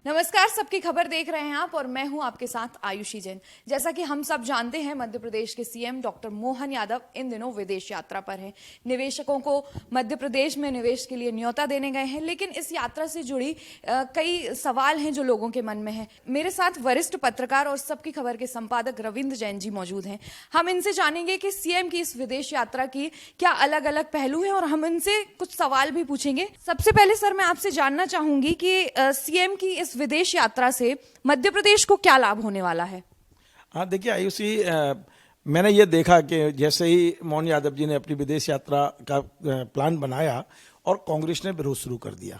नमस्कार, सबकी खबर देख रहे हैं आप और मैं हूं आपके साथ आयुषी जैन। जैसा कि हम सब जानते हैं, मध्य प्रदेश के सीएम डॉक्टर मोहन यादव इन दिनों विदेश यात्रा पर हैं। निवेशकों को मध्य प्रदेश में निवेश के लिए न्योता देने गए हैं, लेकिन इस यात्रा से जुड़ी कई सवाल हैं जो लोगों के मन में है। मेरे साथ वरिष्ठ पत्रकार और सबकी खबर के संपादक रविंद्र जैन जी मौजूद हैं। हम इनसे जानेंगे कि सीएम की इस विदेश यात्रा की क्या अलग अलग पहलू हैं और हम इनसे कुछ सवाल भी पूछेंगे। सबसे पहले सर, मैं आपसे जानना चाहूंगी कि सीएम की इस विदेश यात्रा से मध्य प्रदेश को क्या लाभ होने वाला है? हाँ, देखिए आयुषी, मैंने ये देखा कि जैसे ही मोहन यादव जी ने अपनी विदेश यात्रा का प्लान बनाया और कांग्रेस ने विरोध शुरू कर दिया,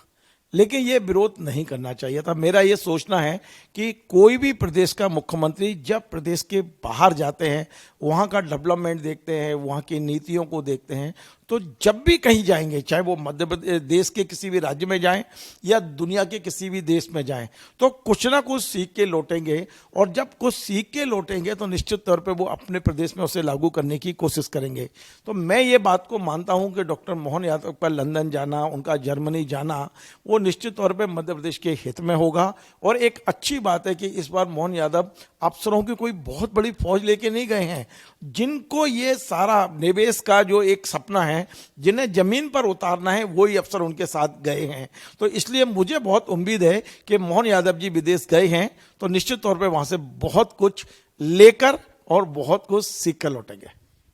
लेकिन ये विरोध नहीं करना चाहिए था। मेरा ये सोचना है कि कोई भी प्रदेश का मुख्यमंत्री जब प्रदेश के बाहर जाते हैं, वहाँ का डेवलपमेंट देखते हैं, वहाँ की नीतियों को देखते हैं, तो जब भी कहीं जाएंगे, चाहे वो मध्य प्रदेश देश के किसी भी राज्य में जाएं या दुनिया के किसी भी देश में जाएं, तो कुछ ना कुछ सीख के लौटेंगे। और जब कुछ सीख के लौटेंगे तो निश्चित तौर पे वो अपने प्रदेश में उसे लागू करने की कोशिश करेंगे। तो मैं ये बात को मानता हूं कि डॉक्टर मोहन यादव का लंदन जाना, उनका जर्मनी जाना, वो निश्चित तौर पर मध्य प्रदेश के हित में होगा। और एक अच्छी बात है कि इस बार मोहन यादव अफसरों की कोई बहुत बड़ी फौज लेके नहीं गए हैं। जिनको ये सारा निवेश का जो एक सपना है, जिन्हें जमीन पर उतारना है, वही अफसर उनके साथ गए हैं। तो इसलिए मुझे बहुत उम्मीद है कि मोहन यादव जी विदेश गए हैं तो निश्चित तौर पे वहां से बहुत कुछ लेकर और बहुत कुछ सीख कर लौटेंगे।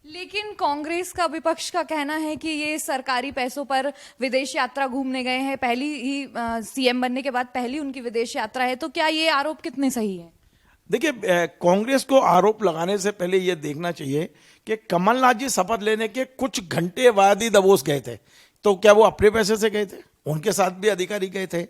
लेकिन कांग्रेस का, विपक्ष का कहना है कि ये सरकारी पैसों पर विदेश यात्रा घूमने गए हैं। पहली ही सीएम बनने के बाद पहली उनकी विदेश यात्रा है, तो क्या ये आरोप कितने सही है? देखिए, कांग्रेस को आरोप लगाने से पहले यह देखना चाहिए कि कमलनाथ जी शपथ लेने के कुछ घंटे बाद ही दवोस गए थे, तो क्या वो अपने पैसे से गए थे? उनके साथ भी अधिकारी गए थे।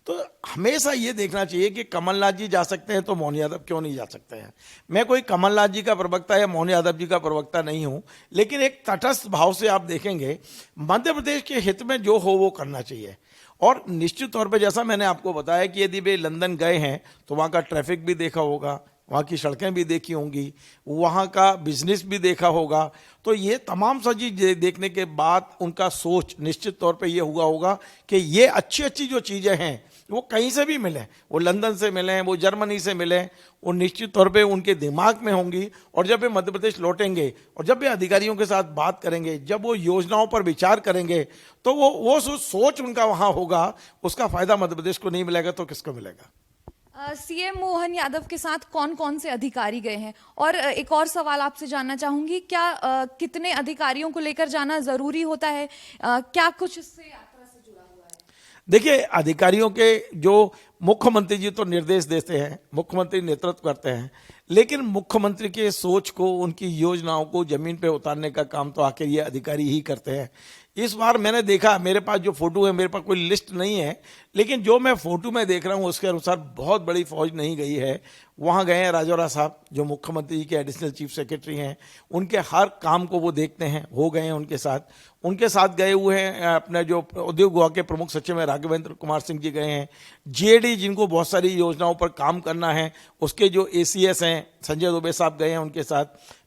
तो हमेशा ये देखना चाहिए कि कमलनाथ जी जा सकते हैं तो मोहन यादव क्यों नहीं जा सकते हैं। मैं कोई कमलनाथ जी का प्रवक्ता या मोहन यादव जी का प्रवक्ता नहीं हूं, लेकिन एक तटस्थ भाव से आप देखेंगे, मध्य प्रदेश के हित में जो हो वो करना चाहिए। और निश्चित तौर पे जैसा मैंने आपको बताया कि यदि वे लंदन गए हैं तो वहाँ का ट्रैफिक भी देखा होगा, वहाँ की सड़कें भी देखी होंगी, वहाँ का बिजनेस भी देखा होगा। तो ये तमाम चीज़ देखने के बाद उनका सोच निश्चित तौर पे ये हुआ होगा कि ये अच्छी अच्छी जो चीज़ें हैं वो कहीं से भी मिलें, वो लंदन से मिलें, वो जर्मनी से मिलें, वो निश्चित तौर पे उनके दिमाग में होंगी। और जब वे मध्य प्रदेश लौटेंगे और जब वे अधिकारियों के साथ बात करेंगे, जब वो योजनाओं पर विचार करेंगे, तो वो सोच उनका वहाँ होगा। उसका फायदा मध्य प्रदेश को नहीं मिलेगा तो किसको मिलेगा? सीएम मोहन यादव के साथ कौन कौन से अधिकारी गए हैं? और एक और सवाल आपसे जानना चाहूंगी, क्या कितने अधिकारियों को लेकर जाना जरूरी होता है? क्या कुछ इससे यात्रा से जुड़ा हुआ है? देखिए, अधिकारियों के जो मुख्यमंत्री जी तो निर्देश देते हैं, मुख्यमंत्री नेतृत्व करते हैं, लेकिन मुख्यमंत्री के सोच को, उनकी योजनाओं को जमीन पे उतारने का काम तो आखिर ये अधिकारी ही करते हैं। इस बार मैंने देखा, मेरे पास जो फोटो है, मेरे पास कोई लिस्ट नहीं है, लेकिन जो मैं फोटो में देख रहा हूँ उसके अनुसार बहुत बड़ी फौज नहीं गई है। वहाँ गए हैं राजौरा साहब, जो मुख्यमंत्री जी के एडिशनल चीफ सेक्रेटरी हैं, उनके हर काम को वो देखते हैं, हो गए हैं उनके साथ गए हुए हैं। अपने जो उद्योग विभाग के प्रमुख सचिव हैं राघवेंद्र कुमार सिंह जी गए हैं। जीएडी, जिनको बहुत सारी योजनाओं पर काम करना है, उसके जो एसीएस हैं संजय दुबे साहब गए हैं उनके साथ।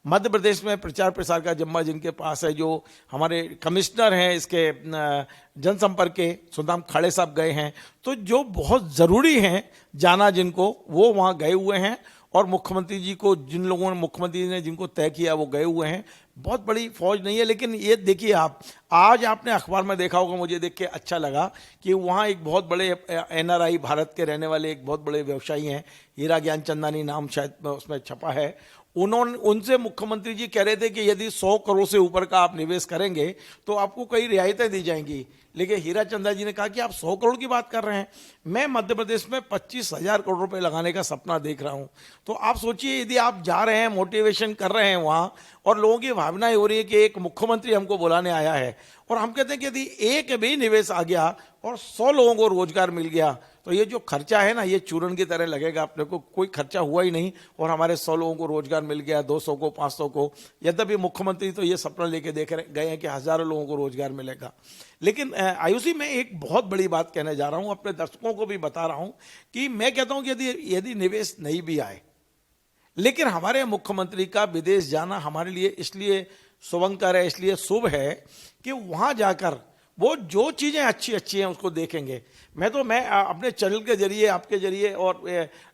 मध्य प्रदेश में प्रचार प्रसार का जिम्मा जिनके पास है, जो हमारे कमिश्नर हैं इसके जनसंपर्क के, सुदाम खाड़े साहब गए हैं। तो जो बहुत ज़रूरी हैं जाना जिनको, वो वहाँ गए हुए हैं। और मुख्यमंत्री जी को, जिन लोगों ने, मुख्यमंत्री ने जिनको तय किया वो गए हुए हैं। बहुत बड़ी फौज नहीं है, लेकिन ये देखिए, आप आज आपने अखबार में देखा होगा, मुझे देख के अच्छा लगा कि वहाँ एक बहुत बड़े एनआरआई, भारत के रहने वाले एक बहुत बड़े व्यवसायी हैं, हीरा ज्ञानचंदानी नाम शायद उसमें छपा है। उनसे मुख्यमंत्री जी कह रहे थे कि यदि 100 करोड़ से ऊपर का आप निवेश करेंगे तो आपको कई रियायतें दी जाएंगी। लेकिन हीरा चंदा जी ने कहा कि आप 100 करोड़ की बात कर रहे हैं, मैं मध्य प्रदेश में 25,000 करोड़ रुपए लगाने का सपना देख रहा हूं। तो आप सोचिए, यदि आप जा रहे हैं, मोटिवेशन कर रहे हैं वहां, और लोगों की भावनाएं हो रही है कि एक मुख्यमंत्री हमको बुलाने आया है, और हम कहते हैं कि यदि एक भी निवेश आ गया और 100 लोगों को रोजगार मिल गया, तो ये जो खर्चा है ना, ये चूरन की तरह लगेगा अपने को। कोई खर्चा हुआ ही नहीं और हमारे 100 लोगों को रोजगार मिल गया, 200 को, 500 को। यद्यपि मुख्यमंत्री तो ये सपना लेके देख गए हैं कि हजारों लोगों को रोजगार मिलेगा। लेकिन आयुषी, मैं एक बहुत बड़ी बात कहने जा रहा हूं, अपने दर्शकों को भी बता रहा हूं कि मैं कहता हूं कि यदि निवेश नहीं भी आए, लेकिन हमारे मुख्यमंत्री का विदेश जाना हमारे लिए इसलिए शुभंकर है, इसलिए शुभ है कि वहां जाकर वो जो चीजें अच्छी अच्छी हैं उसको देखेंगे। मैं अपने चैनल के जरिए, आपके जरिए और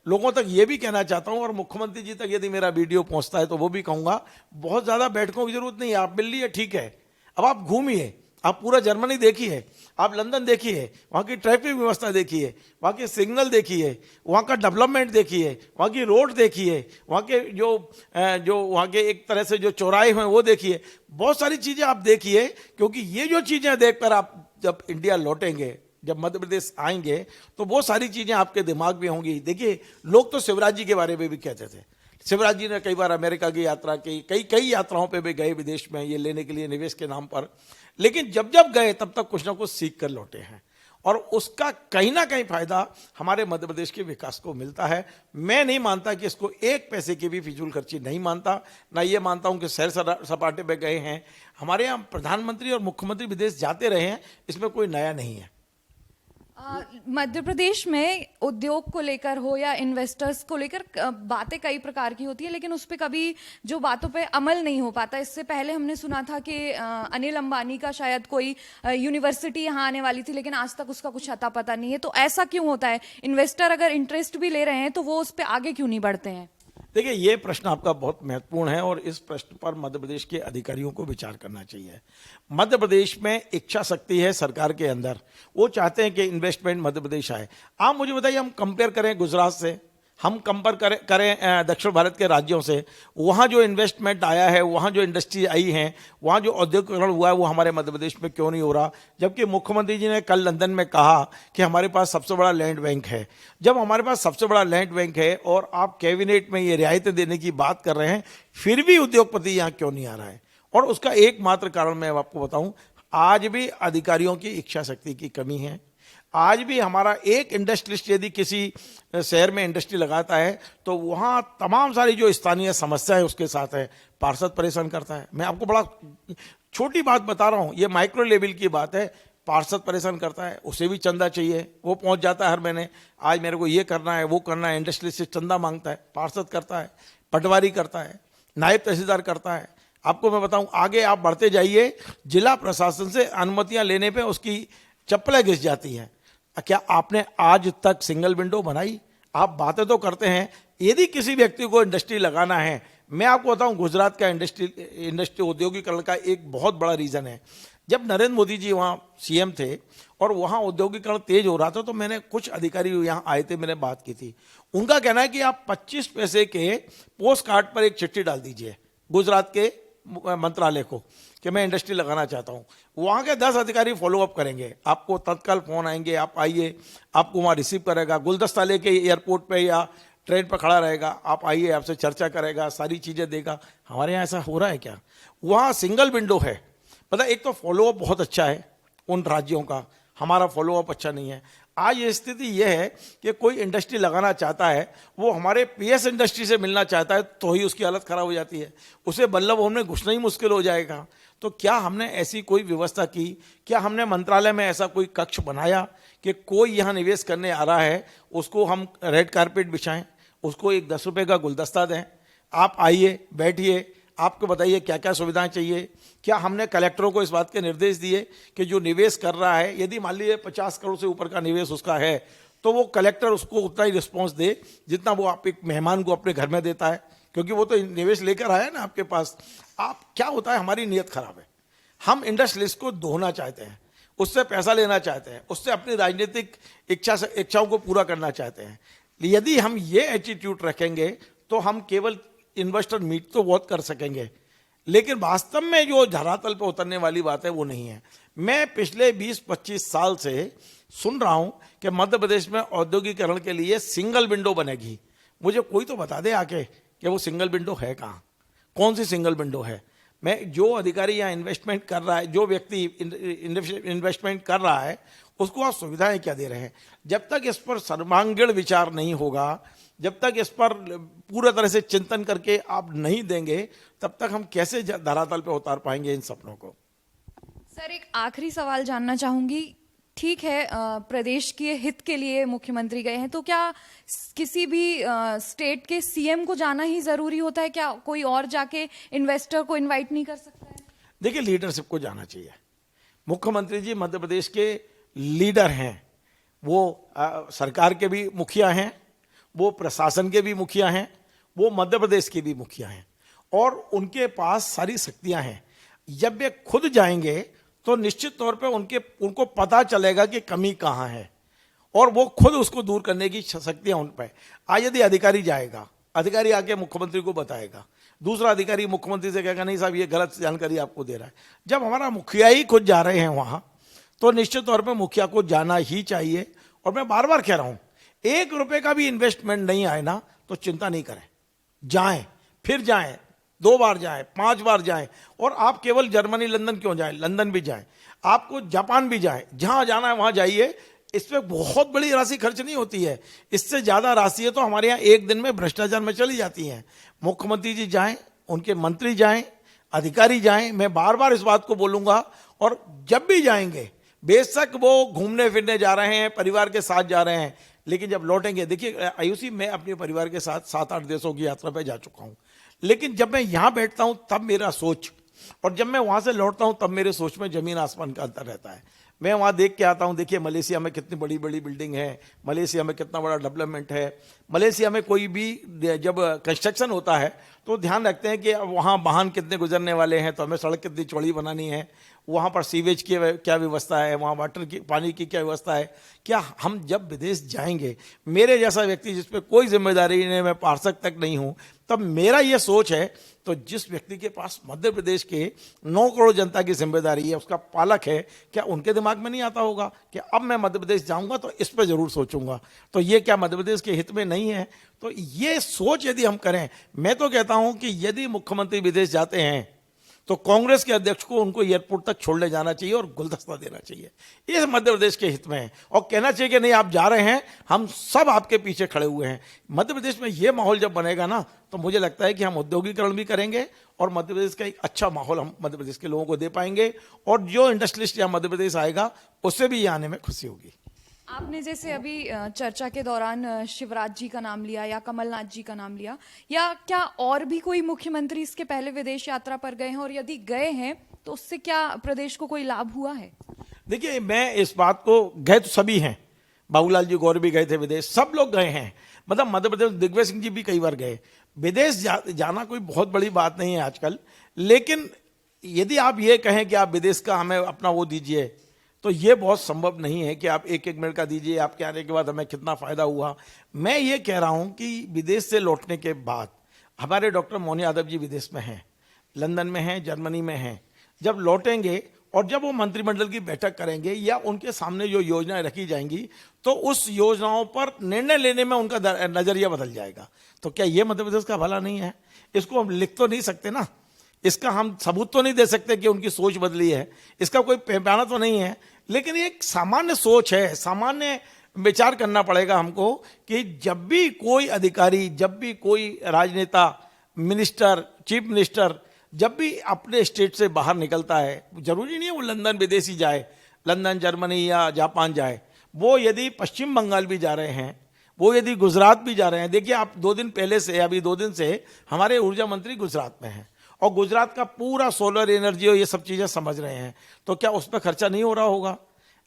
लोगों तक ये भी कहना चाहता हूं, और मुख्यमंत्री जी तक यदि मेरा वीडियो पहुंचता है तो वो भी कहूंगा, बहुत ज्यादा बैठकों की जरूरत नहीं है। आप मिल लिए, ठीक है, अब आप घूमिए, आप पूरा जर्मनी देखिए, आप लंदन देखिए, वहाँ की ट्रैफिक व्यवस्था देखिए, वहाँ के सिग्नल देखिए, वहाँ का डेवलपमेंट देखिए, वहाँ की रोड देखिए, वहाँ के जो वहाँ के एक तरह से जो चौराहे हैं वो देखिए। बहुत सारी चीज़ें आप देखिए, क्योंकि ये जो चीज़ें देखकर आप जब इंडिया लौटेंगे, जब मध्य प्रदेश आएंगे, तो वो सारी चीज़ें आपके दिमाग में होंगी। देखिए, लोग तो शिवराज जी के बारे में भी कहते थे। शिवराज जी ने कई बार अमेरिका की यात्रा की, कई यात्राओं पे भी गए विदेश में ये लेने के लिए, निवेश के नाम पर। लेकिन जब जब गए तब तक कुछ ना कुछ सीख कर लौटे हैं, और उसका कहीं ना कहीं फायदा हमारे मध्य प्रदेश के विकास को मिलता है। मैं नहीं मानता कि इसको एक पैसे की भी फिजूल खर्ची नहीं मानता, ना ये मानता हूं कि सैर सपाटे पे गए हैं। हमारे यहाँ प्रधानमंत्री और मुख्यमंत्री विदेश जाते रहे हैं, इसमें कोई नया नहीं है। मध्य प्रदेश में उद्योग को लेकर हो या इन्वेस्टर्स को लेकर बातें कई प्रकार की होती है, लेकिन उस पर कभी जो बातों पे अमल नहीं हो पाता। इससे पहले हमने सुना था कि अनिल अंबानी का शायद कोई यूनिवर्सिटी यहाँ आने वाली थी, लेकिन आज तक उसका कुछ अता पता नहीं है। तो ऐसा क्यों होता है? इन्वेस्टर अगर इंटरेस्ट भी ले रहे हैं तो वो उस पर आगे क्यों नहीं बढ़ते हैं? देखिए, ये प्रश्न आपका बहुत महत्वपूर्ण है, और इस प्रश्न पर मध्य प्रदेश के अधिकारियों को विचार करना चाहिए। मध्य प्रदेश में इच्छा शक्ति है सरकार के अंदर, वो चाहते हैं कि इन्वेस्टमेंट मध्य प्रदेश आए। आप मुझे बताइए, हम कंपेयर करें गुजरात से, हम कंपेयर करें दक्षिण भारत के राज्यों से, वहाँ जो इन्वेस्टमेंट आया है, वहाँ जो इंडस्ट्री आई है, वहाँ जो औद्योगिकरण हुआ है, वो हमारे मध्य प्रदेश में क्यों नहीं हो रहा? जबकि मुख्यमंत्री जी ने कल लंदन में कहा कि हमारे पास सबसे बड़ा लैंड बैंक है। जब हमारे पास सबसे बड़ा लैंड बैंक है और आप कैबिनेट में ये रियायतें देने की बात कर रहे हैं, फिर भी उद्योगपति यहाँ क्यों नहीं आ रहा है? और उसका एकमात्र कारण मैं आपको बताऊं, आज भी अधिकारियों की इच्छा शक्ति की कमी है। आज भी हमारा एक इंडस्ट्रियलिस्ट यदि किसी शहर में इंडस्ट्री लगाता है तो वहाँ तमाम सारी जो स्थानीय समस्या है उसके साथ है, पार्षद परेशान करता है। मैं आपको बड़ा छोटी बात बता रहा हूँ, ये माइक्रो लेवल की बात है। पार्षद परेशान करता है, उसे भी चंदा चाहिए, वो पहुँच जाता है हर महीने, आज मेरे को ये करना है, वो करना है, इंडस्ट्रियलिस्ट से चंदा मांगता है, पार्षद करता है, पटवारी करता है, नायब तहसीलदार करता है। आपको मैं बताऊं, आगे आप बढ़ते जाइए, जिला प्रशासन से अनुमतियां लेने पे उसकी चप्पलें घिस जाती हैं। क्या आपने आज तक सिंगल विंडो बनाई? आप बातें तो करते हैं, यदि किसी व्यक्ति को इंडस्ट्री लगाना है, मैं आपको बताऊं, गुजरात का इंडस्ट्री औद्योगिकरण का एक बहुत बड़ा रीजन है। जब नरेंद्र मोदी जी वहाँ सीएम थे और वहाँ औद्योगिकरण तेज हो रहा था, तो मैंने कुछ अधिकारी यहाँ आए थे, मैंने बात की थी। उनका कहना है कि आप 25 पैसे के पोस्ट कार्ड पर एक चिट्ठी डाल दीजिए गुजरात के मंत्रालय को कि मैं इंडस्ट्री लगाना चाहता हूं। वहां के 10 अधिकारी फॉलोअप करेंगे, आपको तत्काल फोन आएंगे, आप आइए, आपको वहां रिसीव करेगा, गुलदस्ता लेके एयरपोर्ट पे या ट्रेन पर खड़ा रहेगा, आप आइए, आपसे चर्चा करेगा, सारी चीजें देगा। हमारे यहाँ ऐसा हो रहा है क्या? वहां सिंगल विंडो है। पता, एक तो फॉलोअप बहुत अच्छा है उन राज्यों का, हमारा फॉलोअप अच्छा नहीं है। आज ये स्थिति यह है कि कोई इंडस्ट्री लगाना चाहता है, वो हमारे पीएस इंडस्ट्री से मिलना चाहता है तो ही उसकी हालत खराब हो जाती है, उसे बल्लभ भवन में घुसना ही मुश्किल हो जाएगा। तो क्या हमने ऐसी कोई व्यवस्था की? क्या हमने मंत्रालय में ऐसा कोई कक्ष बनाया कि कोई यहाँ निवेश करने आ रहा है उसको हम रेड कारपेट बिछाएं, उसको एक 10 रुपये का गुलदस्ता दें, आप आइए, बैठिए, आपको बताइए क्या क्या सुविधाएं चाहिए? क्या हमने कलेक्टरों को इस बात के निर्देश दिए कि जो निवेश कर रहा है, यदि मान लीजिए 50 करोड़ से ऊपर का निवेश उसका है, तो वो कलेक्टर उसको उतना ही रिस्पॉन्स दे जितना वो आप एक मेहमान को अपने घर में देता है, क्योंकि वो तो निवेश लेकर आया ना आपके पास। आप क्या होता है, हमारी नीयत खराब है। हम इंडस्ट्रियलिस्ट को धोना चाहते हैं, उससे पैसा लेना चाहते हैं, उससे अपनी राजनीतिक इच्छाओं को पूरा करना चाहते हैं। यदि हम ये एटीट्यूड रखेंगे तो हम केवल इन्वेस्टर मीट तो बहुत कर सकेंगे, लेकिन वास्तव में जो धरातल पर उतरने वाली बात है वो नहीं है। मैं पिछले 20-25 साल से सुन रहा हूं कि मध्य प्रदेश में औद्योगिकरण के लिए सिंगल विंडो बनेगी। मुझे कोई तो बता दे आके कि वो सिंगल विंडो है कहाँ, कौन सी सिंगल विंडो है। मैं जो अधिकारी यहाँ इन्वेस्टमेंट कर रहा है, जो व्यक्ति इन्वेस्टमेंट कर रहा है, उसको आप सुविधाएं क्या दे रहे हैं? जब तक इस पर सर्वांगीण विचार नहीं होगा, जब तक इस पर पूरे तरह से चिंतन करके आप नहीं देंगे, तब तक हम कैसे धरातल पे उतार पाएंगे इन सपनों को? सर, एक आखिरी सवाल जानना चाहूंगी। ठीक है, प्रदेश के हित के लिए मुख्यमंत्री गए हैं, तो क्या किसी भी स्टेट के सीएम को जाना ही जरूरी होता है? क्या कोई और जाके इन्वेस्टर को इनवाइट नहीं कर सकता है? देखिए, लीडरशिप को जाना चाहिए। मुख्यमंत्री जी मध्य प्रदेश के लीडर हैं, वो सरकार के भी मुखिया हैं, वो प्रशासन के भी मुखिया हैं, वो मध्य प्रदेश के भी मुखिया हैं और उनके पास सारी शक्तियां हैं। जब वे खुद जाएंगे तो निश्चित तौर पे उनको पता चलेगा कि कमी कहाँ है और वो खुद उसको दूर करने की शक्तियां उन पर। आज यदि अधिकारी जाएगा, अधिकारी आके मुख्यमंत्री को बताएगा, दूसरा अधिकारी मुख्यमंत्री से कहेगा नहीं साहब ये गलत जानकारी आपको दे रहा है। जब हमारा मुखिया ही खुद जा रहे हैं वहां, तो निश्चित तौर पे मुखिया को जाना ही चाहिए। और मैं बार बार कह रहा हूं, 1 रुपए का भी इन्वेस्टमेंट नहीं आए ना तो चिंता नहीं करें, जाएं, फिर जाएं, 2 बार जाएं, 5 बार जाएं। और आप केवल जर्मनी लंदन क्यों जाएं, लंदन भी जाएं, आपको जापान भी जाएं, जहां जाना है वहां जाइए। इस पर बहुत बड़ी राशि खर्च नहीं होती है, इससे ज्यादा राशि है तो हमारे यहाँ एक दिन में भ्रष्टाचार में चली जाती है। मुख्यमंत्री जी जाएं, उनके मंत्री जाएं, अधिकारी जाएं, मैं बार बार इस बात को बोलूंगा। और जब भी जाएंगे, बेशक वो घूमने फिरने जा रहे हैं, परिवार के साथ जा रहे हैं, लेकिन जब लौटेंगे, देखिए आयुषी, मैं अपने परिवार के साथ 7-8 देशों की यात्रा पे जा चुका हूं, लेकिन जब मैं यहां बैठता हूं तब मेरा सोच, और जब मैं वहां से लौटता हूं तब मेरे सोच में जमीन आसमान का अंतर रहता है। मैं वहां देख के आता हूं, देखिए मलेशिया में कितनी बड़ी बड़ी बिल्डिंग है, मलेशिया में कितना बड़ा डेवलपमेंट है। मलेशिया में कोई भी जब कंस्ट्रक्शन होता है तो ध्यान रखते हैं कि वहाँ वाहन कितने गुजरने वाले हैं, तो हमें सड़क कितनी चौड़ी बनानी है, वहाँ पर सीवेज की क्या व्यवस्था है, वहाँ वाटर की, पानी की क्या व्यवस्था है। क्या हम जब विदेश जाएंगे, मेरे जैसा व्यक्ति जिस पर कोई जिम्मेदारी नहीं, मैं पार्षद तक नहीं हूँ, तब मेरा ये सोच है, तो जिस व्यक्ति के पास मध्य प्रदेश के 9 करोड़ जनता की जिम्मेदारी है, उसका पालक है, क्या उनके दिमाग में नहीं आता होगा कि अब मैं मध्य प्रदेश जाऊंगा तो इस पर जरूर सोचूंगा, तो ये क्या मध्य प्रदेश के हित में नहीं है। तो ये सोच यदि हम करें, मैं तो कहता हूं कि यदि मुख्यमंत्री विदेश जाते हैं तो कांग्रेस के अध्यक्ष को उनको एयरपोर्ट तक छोड़ने जाना चाहिए और गुलदस्ता देना चाहिए, ये मध्य प्रदेश के हित में है। और कहना चाहिए कि नहीं आप जा रहे हैं, हम सब आपके पीछे खड़े हुए हैं। मध्य प्रदेश में ये माहौल जब बनेगा ना, तो मुझे लगता है कि हम औद्योगिकरण भी करेंगे और मध्य प्रदेश का एक अच्छा माहौल हम मध्य प्रदेश के लोगों को दे पाएंगे, और जो इंडस्ट्रियलिस्ट यहाँ मध्य प्रदेश आएगा उससे भी ये आने में खुशी होगी। आपने जैसे अभी चर्चा के दौरान शिवराज जी का नाम लिया या कमलनाथ जी का नाम लिया, या क्या और भी कोई मुख्यमंत्री इसके पहले विदेश यात्रा पर गए हैं, और यदि गए हैं तो उससे क्या प्रदेश को कोई लाभ हुआ है? देखिए, मैं इस बात को, गए तो सभी हैं, बाबूलाल जी गौर भी गए थे विदेश, सब लोग गए हैं, मतलब मध्य प्रदेश दिग्विजय सिंह जी भी कई बार गए विदेश। जाना कोई बहुत बड़ी बात नहीं है आजकल, लेकिन यदि आप ये कहें कि आप विदेश का हमें अपना वो दीजिए, तो ये बहुत संभव नहीं है कि आप 1-1 मिनट का दीजिए, आपके आने के बाद हमें कितना फायदा हुआ। मैं ये कह रहा हूं कि विदेश से लौटने के बाद हमारे डॉक्टर मोहन यादव जी विदेश में हैं, लंदन में हैं, जर्मनी में हैं, जब लौटेंगे और जब वो मंत्रिमंडल की बैठक करेंगे या उनके सामने जो योजनाएं रखी जाएंगी, तो उस योजनाओं पर निर्णय लेने में उनका नजरिया बदल जाएगा। तो क्या ये मध्य प्रदेश का भला नहीं है? इसको हम लिख तो नहीं सकते ना, इसका हम सबूत तो नहीं दे सकते कि उनकी सोच बदली है, इसका कोई पैमाना तो नहीं है, लेकिन एक सामान्य सोच है, सामान्य विचार करना पड़ेगा हमको कि जब भी कोई अधिकारी, जब भी कोई राजनेता, मिनिस्टर, चीफ मिनिस्टर जब भी अपने स्टेट से बाहर निकलता है, जरूरी नहीं है वो लंदन विदेशी जाए, लंदन, जर्मनी या जापान जाए, वो यदि पश्चिम बंगाल भी जा रहे हैं, वो यदि गुजरात भी जा रहे हैं। देखिए, आप 2 दिन पहले से, अभी 2 दिन से हमारे ऊर्जा मंत्री गुजरात में हैं और गुजरात का पूरा सोलर एनर्जी और ये सब चीजें समझ रहे हैं, तो क्या उस पर खर्चा नहीं हो रहा होगा?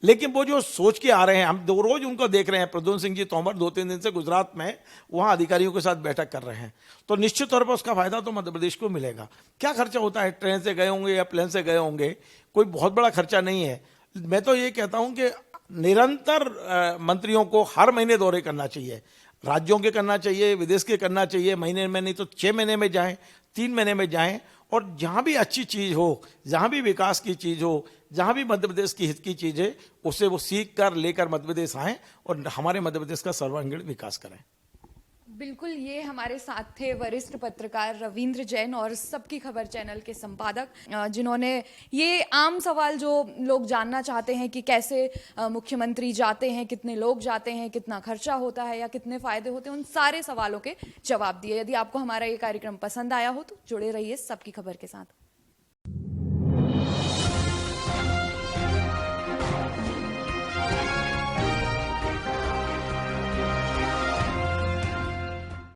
लेकिन वो जो सोच के आ रहे हैं, हम रोज उनको देख रहे हैं, प्रद्युम्न सिंह जी तोमर 2-3 दिन से गुजरात में वहां अधिकारियों के साथ बैठक कर रहे हैं, तो निश्चित तौर पर उसका फायदा तो मध्य प्रदेश को मिलेगा। क्या खर्चा होता है, ट्रेन से गए होंगे या प्लेन से गए होंगे, कोई बहुत बड़ा खर्चा नहीं है। मैं तो ये कहता हूं कि निरंतर मंत्रियों को हर महीने दौरे करना चाहिए, राज्यों के करना चाहिए, विदेश के करना चाहिए, महीने में नहीं तो 6 महीने में जाएं, 3 महीने में जाएं, और जहां भी अच्छी चीज हो, जहां भी विकास की चीज हो, जहां भी मध्य प्रदेश की हित की चीज है, उससे वो सीख कर लेकर मध्य प्रदेश आएं और हमारे मध्य प्रदेश का सर्वांगीण विकास करें। बिल्कुल, ये हमारे साथ थे वरिष्ठ पत्रकार रविंद्र जैन और सबकी खबर चैनल के संपादक, जिन्होंने ये आम सवाल जो लोग जानना चाहते हैं कि कैसे मुख्यमंत्री जाते हैं, कितने लोग जाते हैं, कितना खर्चा होता है या कितने फायदे होते हैं, उन सारे सवालों के जवाब दिए। यदि आपको हमारा ये कार्यक्रम पसंद आया हो तो जुड़े रहिए सबकी खबर के साथ।